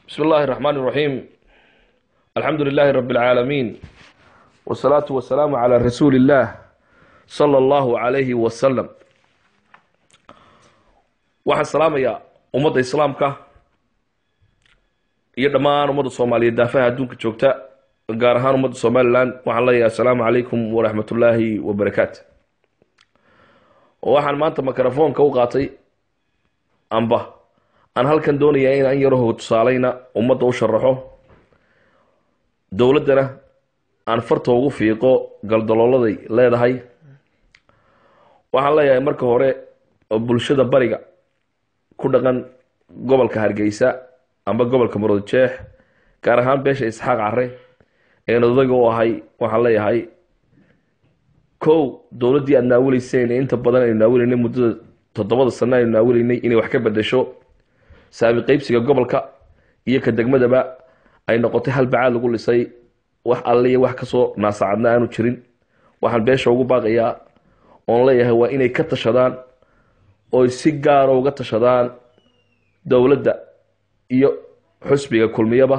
بسم الله الرحمن الرحيم. الحمد لله رب العالمين، والصلاة والسلام على رسول الله صلى الله عليه وسلم. waxaan salaamayaa ummadda islaamka iyo dhammaan ummadda Soomaaliyeed daafaha adduunka joogta, gaar ahaan ummadda Soomaaliland. waxaan leeyahay assalaamu calaykum waraxmatullaahi wabarakaatu. waxaan maanta mikrofoonka u qaatay amba aan halkan doonayaa in aan yaro tusaalayna ummadda u sharaxo, dowladana aan farta ugu fiiqo galdalooladay leedahay. waxaan leeyahay marka hore bulshada bariga ku dhaqan gobolka Hargeysa amba gobolka Maroodijeex, gaar ahaan beesha Isxaaq Carre ee nadaga u ahay, waxaan leeyahay kow dowladii aad naawilayseen inta badan ay naawilaynay muddada 7 sano ay naawilaynay inay wax ka bedesho saami qaybsiga gobolka iyo ka degmadaba ay noqotay hal bacaad lagu lisay, wax alle iyo wax ka soo naasacadna aanu jirin. waxaan beesha ugu baaqayaa oon leeyahay waa inay ka tashadaan oo si gaar ah uga tashadaan dowladda iyo xusbiga kulmiyaba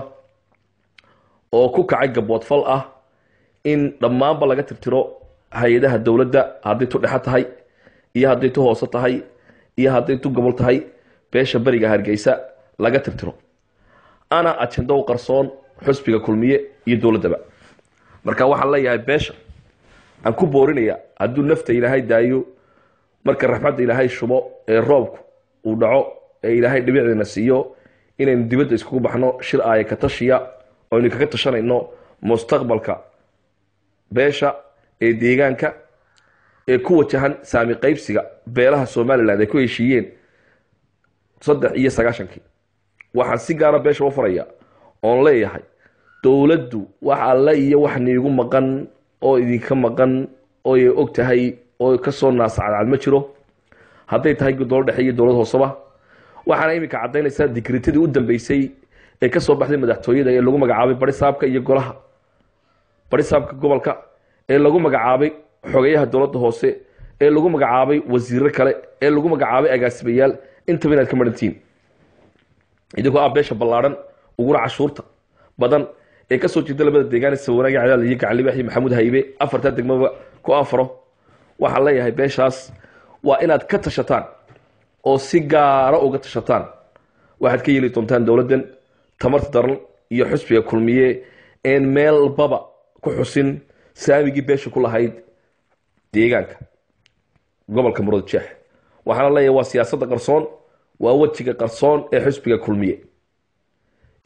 oo ku kacay gaboodfal ah in dhammaanba laga tirtiro hay'adaha dowladda, haddii tu dhexe tahay iyo haddii tu hoose tahay iyo haddii tu gobol tahay, beesha bariga Hargeysa laga tirtiro. ana ajendo qarsoon xusbiga kulmiye iyo dowladaba. marka waxaan leeyahay beesha aan ku boorinaya hadduu nafta ilaahay daayo, marka raxmadda ilaahay shubo ee roobku uu dhaco ee ilaahay dhibicdeena siiyo, inaynu dibadda iskugu baxno shir ay ka tashiya oo aynu kaga tashanayno mustaqbalka beesha ee deegaanka ee ku wajahan saami qaybsiga beelaha Soomaaliland ay ku heshiiyeen 93. waxaan si gaar ah beesha u farayaa oon leeyahay dowladdu wax alla iyo wax niigu maqan oo idinka maqan oo ay og tahay oo ka soo naasacad ma jiro, hadday tahay dowlad dhexe iyo dowlad hooseba. waxaana iminka cadaynaysaa digritadii u dambeysay ee ka soo baxday madaxtooyada ee lagu magacaabay barisaabka iyo golaha barisaabka gobolka, ee lagu magacaabay xogeyaha dowladda hoose, ee lagu magacaabay wasiirro kale, ee lagu magacaabay agaasimayaal. intaba inaad ka marantiin idinkoo ah beesha ballaaran uguna cashuurta badan ee ka soo jeeda labada deegaan Sawiraaga Cadaal iyo Gacan Libaax iyo Maxamuud Haybe, afarta degmaba ku afaro. waxaan leeyahay beeshaas waa inaad ka tashataan oo si gaar ah uga tashataan. waxaad ka yeeli doontaan dowladdan tamarta daran iyo xusbiga kulmiye een meel baba ku xusin saamigii beesha ku lahayd deegaanka gobolka Maroodijeex. waxaan leeyahay waa siyaasadda qarsoon, waa wajiga qarsoon ee xusbiga kulmiye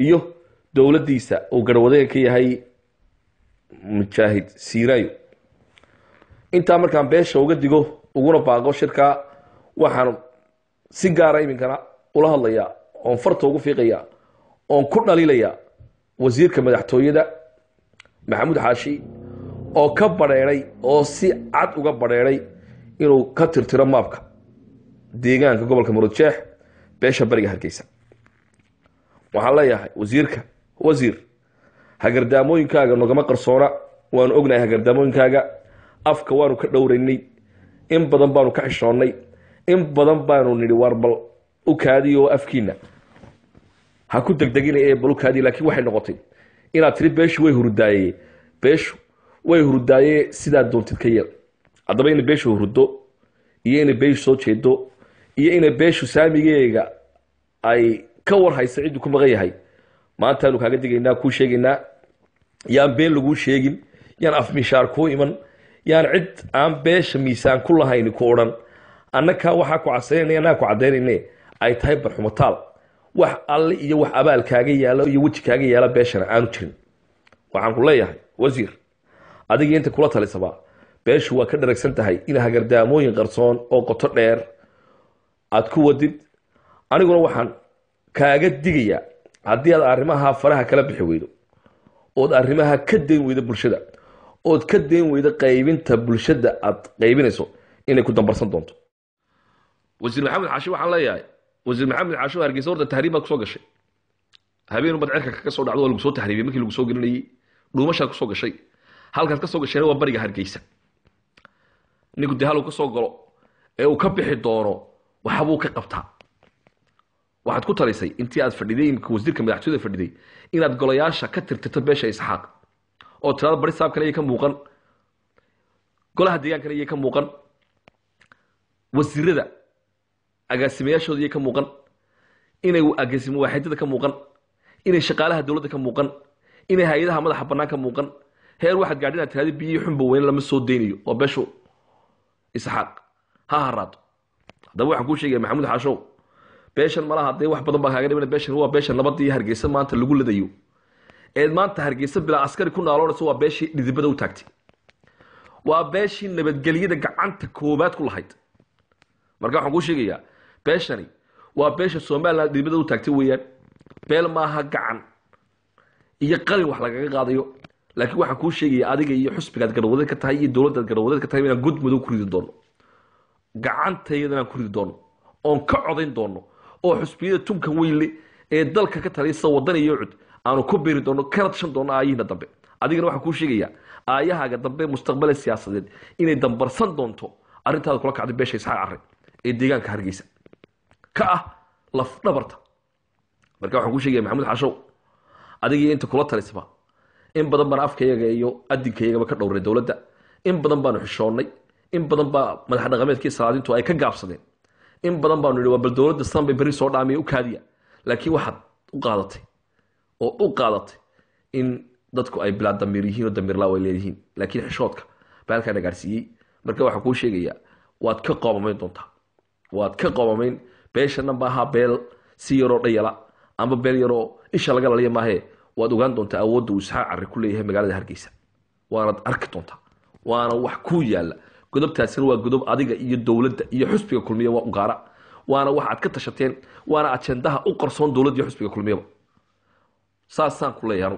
iyo dowladdiisa uu garwadeen ka yahay Mujaahid Siiraayo. intaa markaan beesha uga digo uguna baaqo shirka, waxaan si gaar ah iminkana ula hadlayaa oon farta ugu fiiqayaa oon ku dhaliilayaa wasiirka madaxtooyada Maxamuud Xaashi oo ka badheeray oo si cad uga badheeray inuu ka tirtiro maabka deegaanka gobolka Maroodijeex beesha bariga Hargeysa. waxaan leeyahay wasiir hagardaamooyinkaaga nogama qarsoona, waanu ognahay hagardaamooyinkaaga. afka waanu ka dhowraynay, in badan baanu ka xishoonnay, in badan baanu nidhi warbal u kaadiyo afkiina ha ku degdeginay ee bal u kaadiyo. laakiin waxay noqotay inaad tiri beeshu way hurdaayee sidaad doontid ka yeel. haddaba inay beeshu hurdo iyo inay beeshu soo jeedo iyo inay beeshu saamigeega ay ka warhaysa ciddu ku maqan yahay, maantaanu kaaga digaynaa, kuu sheegaynaa. yaan been laguu sheegin, yaan afmishaar kuu iman, yaan cid aan beesha miisaan ku lahayn ku odhan annaka waxaa ku casaynayna anaa ku cadaynayne ay tahay barxumataal. wax alle iyo wax abaal kaaga yaala iyo weji kaaga yaala beeshana aanu jirin. waxaan ku leeyahay wasiir, adiga inta kula talisaba beeshu waa ka dharagsan tahay in hagardaamooyin qarsoon oo qoto dheer aad ku wadid. aniguna waxaan kaaga digayaa haddii aad arrimaha faraha kala bixi weydo ood arrimaha ka dayn weydo bulshada, ood ka dayn weydo qaybinta bulshada aad qaybinayso, inay ku dambarsan doonto. wasiir Maxamed Xaashi waxaan leeyahay wasiir Maxamed Xaashi Hargeysa horta tahriib baa ku soo gashay. habeen bad cirka ka soo dhacdo oo lagu soo tahriibay markii lagu soo gelinayay dhuumasha ku soo gashay. halkaas ka soo gashay waa bariga Hargeysa. ninku dahal ka soo galo ee uu ka bixi doono waxa uu ka qabtaa. waxaad ku talisay intii aad fadhiday imika wasiirka madaxtooyada fadhiday inaad golayaasha ka tirtirto beesha Isxaaq oo tirada bari saabkana ay ka muuqan golaha deegaankana ay ka muuqan wasiirada agaasimayaashooda ay ka muuqan inay agaasimo waaxidada ka muuqan inay shaqaalaha dawladda ka muuqan inay hay'adaha madaxa bannaan ka muuqan heer waxaad gaadhin inaad tiraahdo biyo xunba weyn lama soo deynayo oo beeshu Isxaaq ha haraado haddaba waxaan kuu sheegaya maxamuud xaashow beeshan malaha dee wax badan baa kaaga dhiman beeshan waa beeshan nabadda iyo hargeysa maanta lagu ladayo maanta hargeysa bilaa askari ku naaloonaysa waa beeshii dhidibada u taagtay waa beeshii nabadgelyada gacanta koobaad ku lahayd marka waxaan kuu sheegayaa beeshani waa beesha Soomaaliland dhidibada u taagtay weeyaan beel maaha gacan iyo qalin wax lagaga qaadayo laakiin waxaan kuu sheegayaa adiga iyo xusbigaad garwadad ka tahay iyo dawladda garwadad ka tahay inaan gud madow ku ridi doono gacantaydana ku ridi doono oon ka codayn doono oo xusbiyada tunkan weyle ee dalka ka taliyay wadan iyo cud aanu ku beeri doono kana tashan doono aayina dambe adigana waxaan kuu sheegayaa aayahaaga dambe mustaqbal siyaasadeed inay dambarsan doonto arintaada kula kacday beesha Isxaaq Arre ee deegaanka Hargeysa ka ah laf dhabarta marka waxaan kuu sheegayaa maxamuud xaashow adiga inta kula talisba in badan baan afkayga iyo adinkayga ka dhowray dawladda in badan baan xishoonay in badan baa madax dhaqameedkii salaadintu ay ka gaabsadeen in badan baan nidhi waa bal dawladda sanbay bari soo dhaamay u kaadiya laakiin waxaad u qaadatay in dadku ay bilaa damir yihiin oo damir laa way leeyihiin laakiin xishoodka baalka dhagaarsiiyay marka waxa kuu sheegaya waad ka qoomamayn doontaa waad ka qoomamayn beeshana maaha beel si yaroo dhayala ama beel yaroo isha laga laliya maahe waad ogaan doontaa awoodda uu Isxaaq Arre ku leeyahay magaalada Hargeysa waana arki doontaa waana wax ku yaala godobtaasina waa godob adiga iyo dawladda iyo xusbiga kulmiye waa u gaara waana wax aad ka tashateen waana ajendaha u qarsoon dawladda iyo xusbiga kulmiye saasaan ku leeyahay